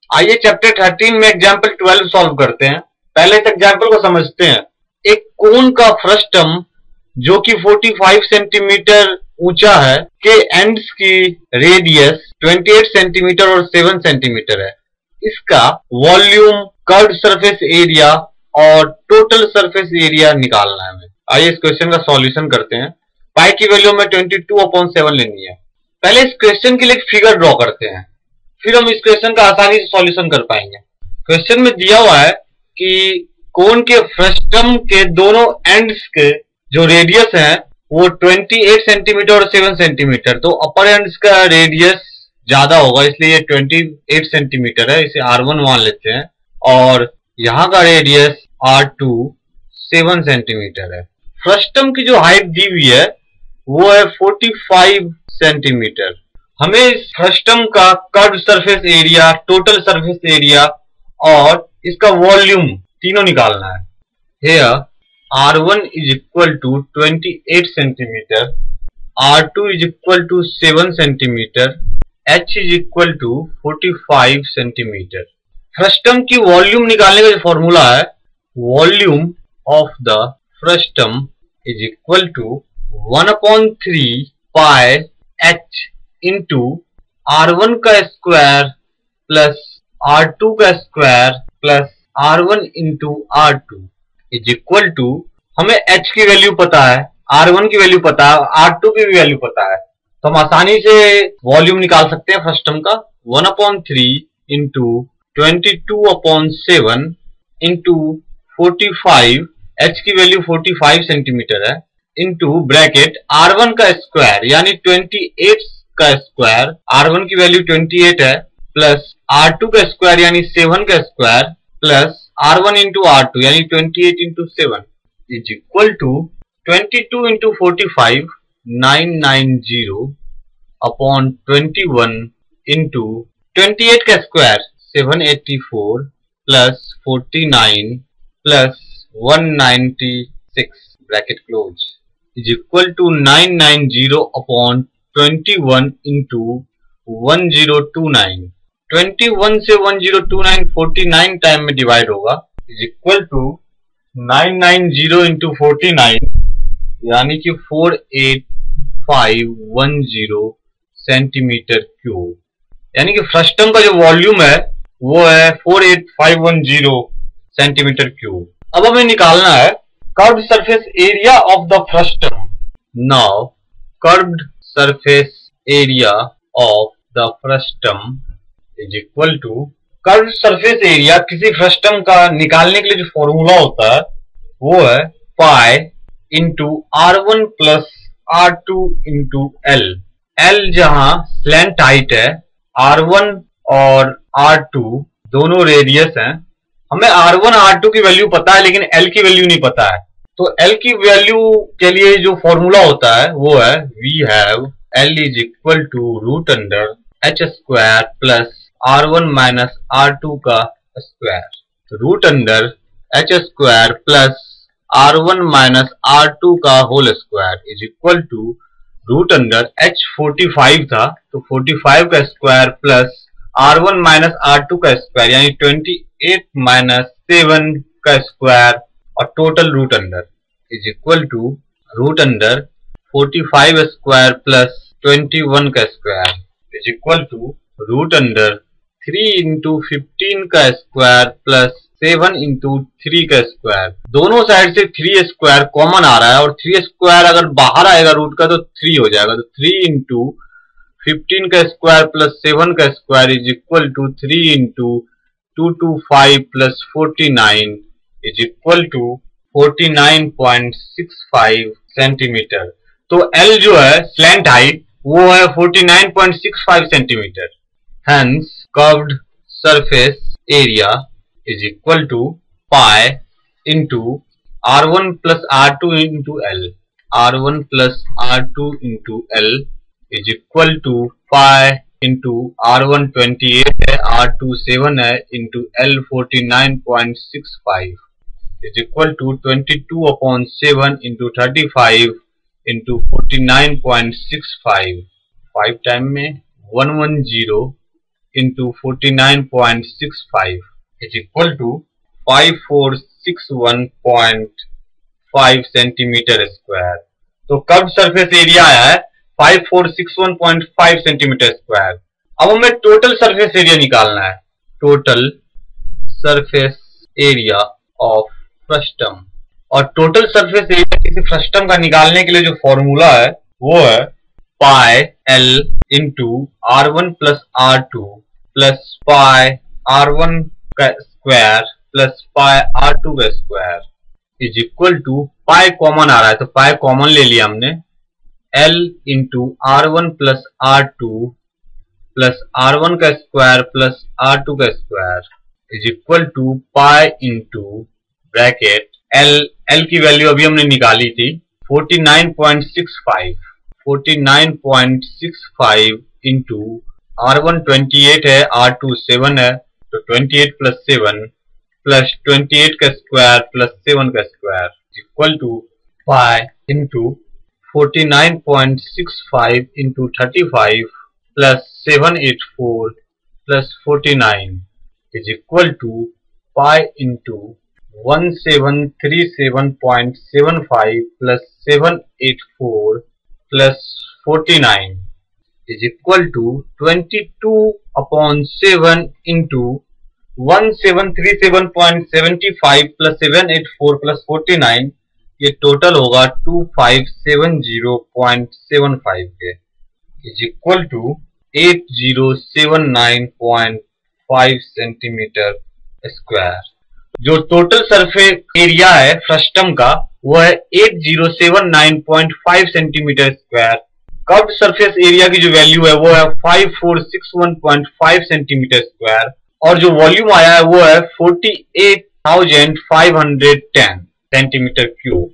आइए चैप्टर 13 में example 12 solve करते हैं। पहले इस एग्जाम्पल को समझते हैं। एक कोन का फ्रस्टम जो कि 45 सेंटीमीटर ऊंचा है के एंड्स की रेडियस 28 सेंटीमीटर और 7 सेंटीमीटर है। इसका वॉल्यूम, कर्व्ड सरफेस एरिया और टोटल सरफेस एरिया निकालना है हमें। आइए इस क्वेश्चन का सॉल्यूशन करते हैं। पाई की वैल्यू में 22/7 लेनी है। पहले इस क्वेश्चन के लिए एक फिगर ड्रॉ करते हैं, फिर हम इस क्वेश्चन का आसानी से सॉल्यूशन कर पाएंगे। क्वेश्चन में दिया हुआ है कि कोन के फ्रस्टम के दोनों एंड्स के जो रेडियस है वो 28 सेंटीमीटर और 7 सेंटीमीटर, तो अपर एंड्स का रेडियस ज्यादा होगा इसलिए ये 28 सेंटीमीटर है, इसे R1 मान लेते हैं। और यहाँ का रेडियस R2 7 सेंटीमीटर है। फ्रस्टम की जो हाइट दी हुई है वो है 45 सेंटीमीटर। हमें इस फ्रस्टम का curved surface area, total surface area और इसका वॉल्यूम तीनों निकालना है। Here R1 is equal to 28 centimeter, R2 is equal to 7 centimeter, H is equal to 45 centimeter। Frustum की वॉल्यूम निकालने का जो फॉर्मूला है, volume of the frustum is equal to 1/3 pi H into R1 का square plus R2 का square plus R1 into R2 is equal to, हमें H की value पता है, R1 की वैल्यू पता है, R2 की भी वैल्यू पता है, तो हम आसानी से वॉल्यूम निकाल सकते हैं फ्रस्टम का। 1/3 इंटू 22/7 इंटू 45, H की वैल्यू 45 सेंटीमीटर है, इंटू ब्रैकेट R1 का स्क्वायर यानी 28 का स्क्वायर, R1 की वैल्यू 28 है, प्लस R2 का स्क्वायर यानी 7 का square plus R1 into R2 यानी 28 into 7 is equal to 22 into 45 990 upon 21 into 28 का square 784 plus 49 plus 196 bracket close is equal to 990 upon 21 into 1029। 21 से 1029 49 टाइम में डिवाइड होगा, इज इक्वल टू 990 इंटू 49 यानी कि 48510 सेंटीमीटर क्यूब। यानी कि फ्रस्टम का जो वॉल्यूम है वो है 48510 सेंटीमीटर क्यूब। अब हमें निकालना है curved surface area of the frustum. Now curved surface area of the frustum is equal to, curved surface area किसी फ्रस्टम का निकालने के लिए जो फॉर्मूला होता है वो है pi into R1 plus R2 into L। L जहां स्लैंट हाइट है, R1 और R2 दोनों रेडियस हैं। हमें R1 R2 की वैल्यू पता है लेकिन L की वैल्यू नहीं पता है, तो L की वैल्यू के लिए जो फॉर्मूला होता है वो है we have L is equal to root under H square plus R1 minus R2 का square, root under H square plus R1 minus R2 का whole square is equal to root under H 45 था तो 45 का square plus R1 minus R2 का square यानी 28 minus 7 का square और total root under is equal to root under 45 square plus 21 का square is equal to root under 3 into 15 का square plus 7 into 3 का स्क्वायर। दोनों साइड से 3 स्क्वायर कॉमन आ रहा है और 3 स्क्वायर अगर बाहर आएगा रूट का तो 3 हो जाएगा, तो 3 इंटू 15 का स्क्वायर प्लस 7 का square is equal to 3 into 225 plus 49 is equal to 49.65 centimetre. तो L जो है स्लैंट हाइट वो है 49.65 centimetre. Hence curved surface area is equal to pi into R1 plus R2 into L. R1 plus R2 into L is equal to pi into R1 28 है, R2 7 है, into L 49.65 is equal to 22/7 into 35 into 49.65। 5 time में 110 into 49.65 is equal to 5461.5 centimetre square. तो curve surface area आया है 5461.5 centimetre square. अब हमें total surface area निकालना है, total surface area of frustum. और टोटल सरफेस एरिया किसी फ्रस्टम का निकालने के लिए जो फॉर्मूला है वो है pi l into R1 plus R2 plus pi R1 का स्क्वायर प्लस पाई R2 का square is equal to, pi common आ रहा है तो पाई कॉमन ले लिया हमने, L into R1 plus R2 plus R1 का स्क्वायर प्लस R2 का square is equal to pi into bracket L की वैल्यू अभी हमने निकाली थी 49.65 इंटू R1 28 है, R2 7 है, तो 28 प्लस 7 प्लस 28 का स्क्वायर प्लस 7 का square equal to pi into 49.65 into 35 plus 784 plus 49 is equal to pi into 1737.75 plus 784 plus 49 is equal to 22/7 into 1737.75 plus 784 plus 49, ये टोटल होगा 2570.75 के is equal to 8079.5 centimetre square. जो total surface area है frustum का वो है 8079.5 centimetre square. Curved surface area की जो वैल्यू है वो है 5461.5 सेंटीमीटर स्क्वायर और जो वॉल्यूम आया है वो है 48,510 सेंटीमीटर क्यूब।